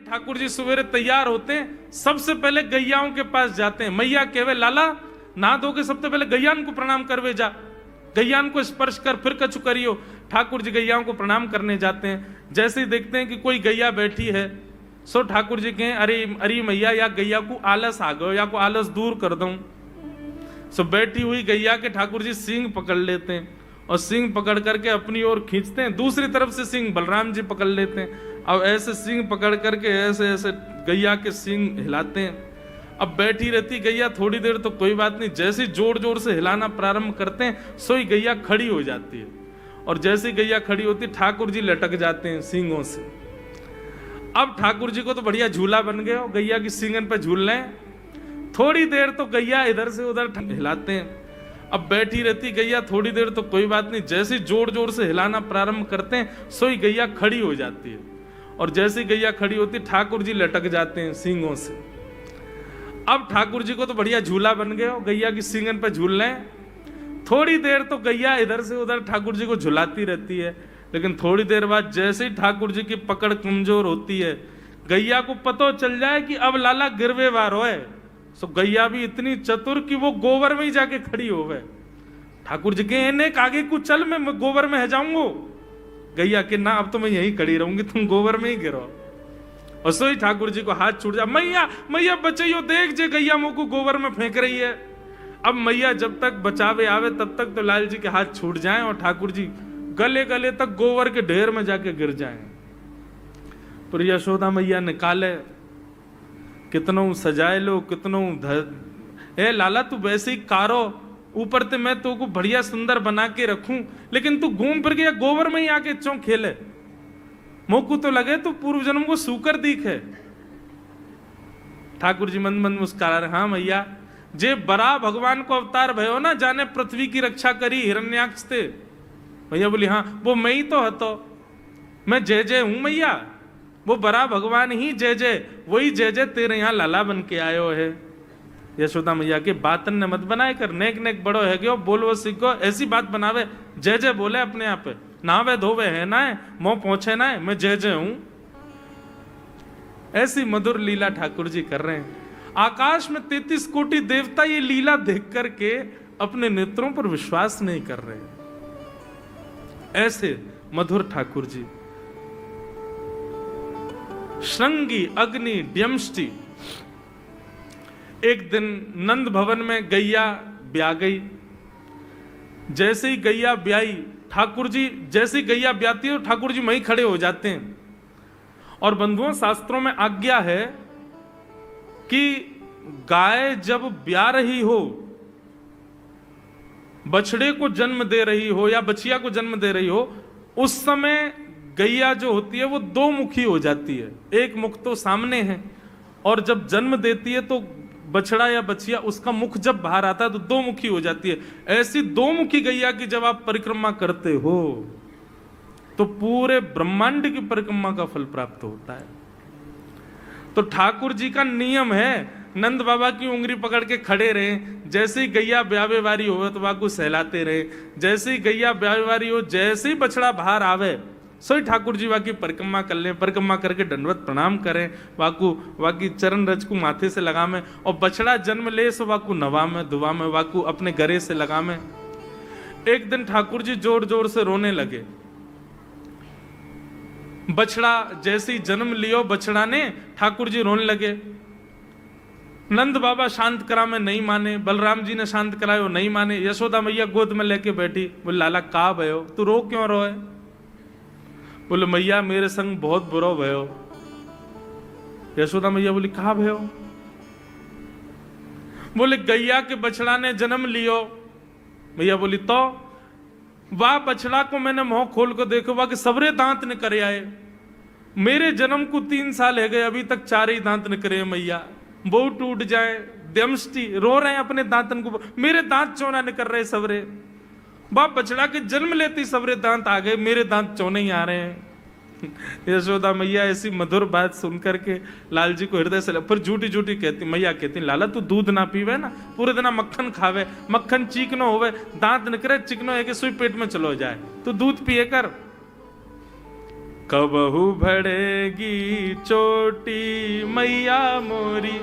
ठाकुर जी सवेरे तैयार होते हैं, सबसे पहले गैयाओं के पास जाते हैं। मैया कहवे लाला नहा धो के सबसे पहले गैयान को प्रणाम करवे जा, गैयान को स्पर्श कर फिर कछु करियो। ठाकुर जी गैयाओं को प्रणाम करने जाते हैं। जैसे ही देखते हैं कि कोई गैया बैठी है, सो ठाकुर जी कहें अरे अरे मैया या गैया को आलस आ गयो, या को आलस दूर कर दूं। सो बैठी हुई गैया के ठाकुर जी सींग पकड़ लेते हैं और सींग पकड़ करके अपनी ओर खींचते हैं। दूसरी तरफ से सींग बलराम जी पकड़ लेते हैं। अब ऐसे सींग पकड़ करके ऐसे ऐसे गैया के सींग हिलाते हैं। अब बैठी रहती गैया थोड़ी देर तो कोई बात नहीं, जैसे जोर जोर से हिलाना प्रारंभ करते हैं सोई गैया खड़ी हो जाती है। और जैसी गैया खड़ी होती ठाकुर जी लटक जाते हैं सींगों से। अब ठाकुर जी को तो बढ़िया झूला बन गया, गैया की सींगन पे झूल रहे हैं। थोड़ी देर तो गैया इधर से उधर हिलाते हैं। अब बैठी रहती गैया थोड़ी देर तो कोई बात नहीं, जैसे जोर जोर से हिलाना प्रारंभ करते हैं सोई गैया खड़ी हो जाती है। और जैसी गैया खड़ी होती ठाकुर जी लटक जाते हैं सींगों से। अब ठाकुर जी को तो बढ़िया झूला बन गया, गैया की सींगन पे झूल रहे हैं। थोड़ी देर तो गैया इधर से उधर ठाकुर जी को झुलाती रहती है, लेकिन थोड़ी देर बाद जैसे ही ठाकुर जी की पकड़ कमजोर होती है, गैया को पता चल जाए कि अब लाला गिरवे वारो है। सो गैया भी इतनी चतुर कि वो गोबर में ही जाके खड़ी हो गए। ठाकुर जी के इन्हें आगे को चल, मैं गोबर में है जाऊंगो। गैया के ना अब तो मैं यही खड़ी रहूंगी, तुम गोबर में ही गिरो। और सोई ठाकुर जी को हाथ छूट जा, मैया मैया बचाइयो, देख जे गैया मुंह को गोबर में फेंक रही है। अब मैया जब तक बचावे आवे तब तक तो लाल जी के हाथ छूट जाएं और ठाकुर जी गले गले तक गोबर के ढेर में जाके गिर जाएं। पर यशोदा मैया निकाले, कितनों सजाए लो, कितनों ए लाला तू वैसे ही कारो, ऊपर ते मैं तो को बढ़िया सुंदर बना के रखूं, लेकिन तू घूम फिर के गोबर में ही आके चौं खेले। मोकू तो लगे तो पूर्व जन्म को सूकर दिखे। ठाकुर जी मंद मंद मुस्कुरा रहे, हाँ मैया जे बरा भगवान को अवतार भयो ना, जाने पृथ्वी की रक्षा करी हिरण्याक्ष थे। मैया बोली हाँ वो मैं ही तो हतो, मैं जय जय हूं मैया, वो बरा भगवान ही जय जय, वही जय जय तेरे यहाँ लाला बन के आयो है। यशोदा मैया के बातन ने मत बनाए कर, नेक नेक बड़ो है गयो, बोलवो सीखो, ऐसी बात बनावे, जय जय बोले अपने आप पे, नावे धोवे है ना है, मोह पहुंचे ना है, मैं जय जय हूं। ऐसी मधुर लीला ठाकुर जी कर रहे हैं। आकाश में 33 कोटि देवता ये लीला देख करके अपने नेत्रों पर विश्वास नहीं कर रहे। ऐसे मधुर ठाकुर जी। श्रृंगी अग्नि ड्यमष्टि। एक दिन नंद भवन में गैया ब्याह गई। जैसे ही गैया ब्याई, ठाकुर जी जैसे ही गैया ब्याती है ठाकुर जी वहीं खड़े हो जाते हैं। और बंधुओं शास्त्रों में आज्ञा है कि गाय जब ब्याह रही हो, बछड़े को जन्म दे रही हो या बछिया को जन्म दे रही हो, उस समय गैया जो होती है वो दो मुखी हो जाती है। एक मुख तो सामने है, और जब जन्म देती है तो बछड़ा या बछिया उसका मुख जब बाहर आता है तो दो मुखी हो जाती है। ऐसी दो मुखी गैया की जब आप परिक्रमा करते हो तो पूरे ब्रह्मांड की परिक्रमा का फल प्राप्त होता है। तो ठाकुर जी का नियम है, नंद बाबा की उंगली पकड़ के खड़े रहे, जैसे ही गैया ब्यावे वारी हो तो वाकू सहलाते रहे, जैसे ही गैया ब्यावे वारी हो, जैसे ही बछड़ा बाहर आवे सोई ठाकुर जी वाकी परिक्रमा कर लें, परिक्रमा करके दंडवत प्रणाम करें, वाकी चरण रज को माथे से लगा में, और बछड़ा जन्म ले सो वाकू नवा में दुआ में, वाकू अपने गरे से लगा में। एक दिन ठाकुर जी जोर जोर से रोने लगे। बछड़ा जैसे ही जन्म लियो बछड़ा ने, ठाकुर जी रोने लगे। नंद बाबा शांत करा में नहीं माने, बलराम जी ने शांत करायो नहीं माने। यशोदा मैया गोद में लेके बैठी, बोले लाला का भयो, तू रो क्यों रोए? बोले मैया मेरे संग बहुत बुरा भयो। यशोदा मैया बोली कहा भयो? बोले गैया के बछड़ा ने जन्म लियो। मैया बोली तो वाह बछड़ा को मैंने मुंह खोल कर देखो, वाह के सबरे दांत निकले आए। मेरे जन्म को 3 साल है गए, अभी तक 4 ही दांत निकले मैया, वो टूट जाए। दमष्टि रो रहे हैं अपने दांतन को, मेरे दांत चौना निकल रहे सबरे। बाप बछड़ा के जन्म लेते सबरे दांत आ गए, मेरे दांत चौने ही आ रहे हैं। यशोदा मैया ऐसी मधुर बात सुनकर के लाल जी को हृदय से फिर झूठी झूठी कहती, मैया कहती लाला तू दूध ना पीवे ना, पूरे दिन मक्खन खावे, मक्खन चीकनो होवे, दांत निकले चिकनो है कि सुई पेट में चलो जाए, तू दूध पिए कर। कबहू बढ़ेगी चोटी मैया मोरी,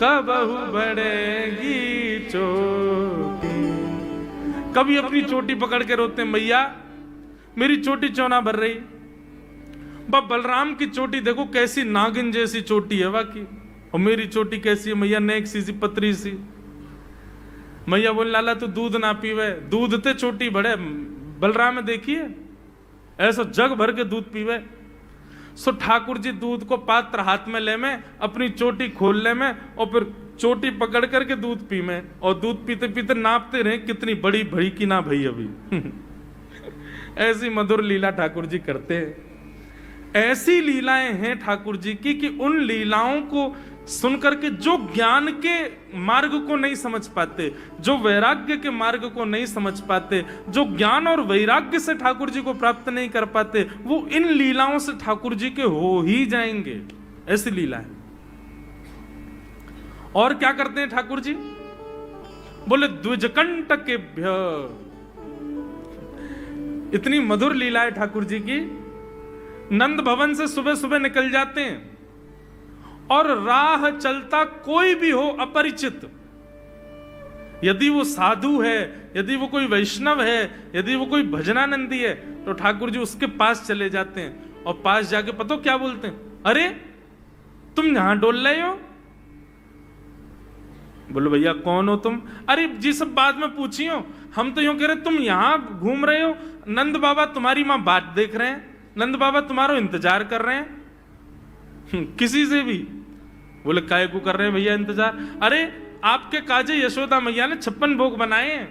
कबहू बढ़ेगी चोटी। कभी अपनी चोटी पकड़ के रोते मैया मेरी चोटी क्यों ना भर रही। बलराम की चोटी देखो कैसी नागिन जैसी चोटी है वाकई, और मेरी चोटी कैसी है मैया, नेक सी पतरी सी। मैया बोले लाला तू दूध ना पीवे, दूध ते चोटी बढ़े। बलराम देखिए ऐसा जग भर के दूध पीवे। सो ठाकुर जी दूध को पात्र हाथ में ले में, अपनी चोटी खोल ले में, और फिर चोटी पकड़ करके दूध पी में, और दूध पीते पीते नापते रहे कितनी बड़ी भई की ना भई अभी। ऐसी मधुर लीला ठाकुर जी करते हैं। ऐसी लीलाएं हैं ठाकुर जी की कि उन लीलाओं को सुनकर के जो ज्ञान के मार्ग को नहीं समझ पाते, जो वैराग्य के मार्ग को नहीं समझ पाते, जो ज्ञान और वैराग्य से ठाकुर जी को प्राप्त नहीं कर पाते, वो इन लीलाओं से ठाकुर जी के हो ही जाएंगे। ऐसी लीला है। और क्या करते हैं ठाकुर जी, बोले द्विजकंटकेभ्य। इतनी मधुर लीला है ठाकुर जी की। नंद भवन से सुबह सुबह निकल जाते हैं, और राह चलता कोई भी हो अपरिचित, यदि वो साधु है, यदि वो कोई वैष्णव है, यदि वो कोई भजनानंदी है, तो ठाकुर जी उसके पास चले जाते हैं, और पास जाके पता क्या बोलते हैं, अरे तुम यहां डोल रहे हो। बोलो भैया कौन हो तुम। अरे जी सब बाद में पूछियो, हम तो यूं कह रहे तुम यहां घूम रहे हो, नंद बाबा तुम्हारी मां बात देख रहे हैं, नंद बाबा तुम्हारा इंतजार कर रहे हैं। किसी से भी। बोले काय को कर रहे हैं भैया इंतजार। अरे आपके काजे यशोदा मैया ने 56 भोग बनाए हैं,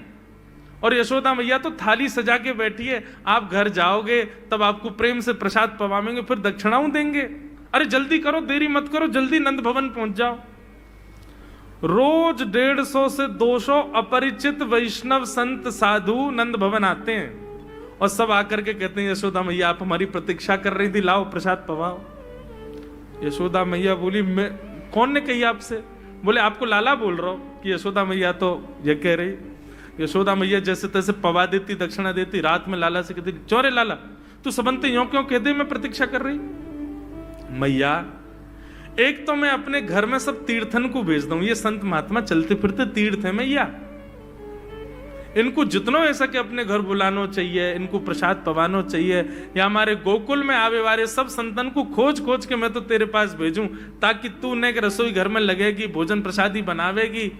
और यशोदा मैया तो थाली सजा के बैठी है, आप घर जाओगे तब आपको प्रेम से प्रसाद पवाएंगे, फिर दक्षिणाओं देंगे। अरे जल्दी करो, देरी मत करो, जल्दी नंद भवन पहुंच जाओ। रोज 150 से 200 अपरिचित वैष्णव संत साधु नंद भवन आते हैं, और सब आकर के कहते हैं यशोदा मैया आप हमारी प्रतीक्षा कर रही थी, लाओ प्रसाद पवाओ। यशोदा मैया बोली मैं कौन ने कही आपसे। बोले आपको लाला बोल रहा हूं कि यशोदा मैया तो ये कह रही। यशोदा मैया जैसे तैसे पवा देती, दक्षिणा देती, रात में लाला से कहती चौरे लाला तू सबंते यूं क्यों कहते मैं प्रतीक्षा कर रही। मैया एक तो मैं अपने घर में सब तीर्थन को भेज दूं, ये संत महात्मा चलते फिरते तीर्थ है मैया, इनको जितनो ऐसा कि अपने घर बुलानो चाहिए, इनको प्रसाद पवानो चाहिए, या हमारे गोकुल में आवे वाले सब संतन को खोज खोज के मैं तो तेरे पास भेजूं, ताकि तू ने रसोई घर में लगेगी, भोजन प्रसादी बनावेगी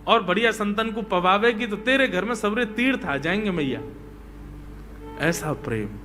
और बढ़िया संतन को पवावेगी, तो तेरे घर में सबरे तीर्थ आ जाएंगे मैया। ऐसा प्रेम।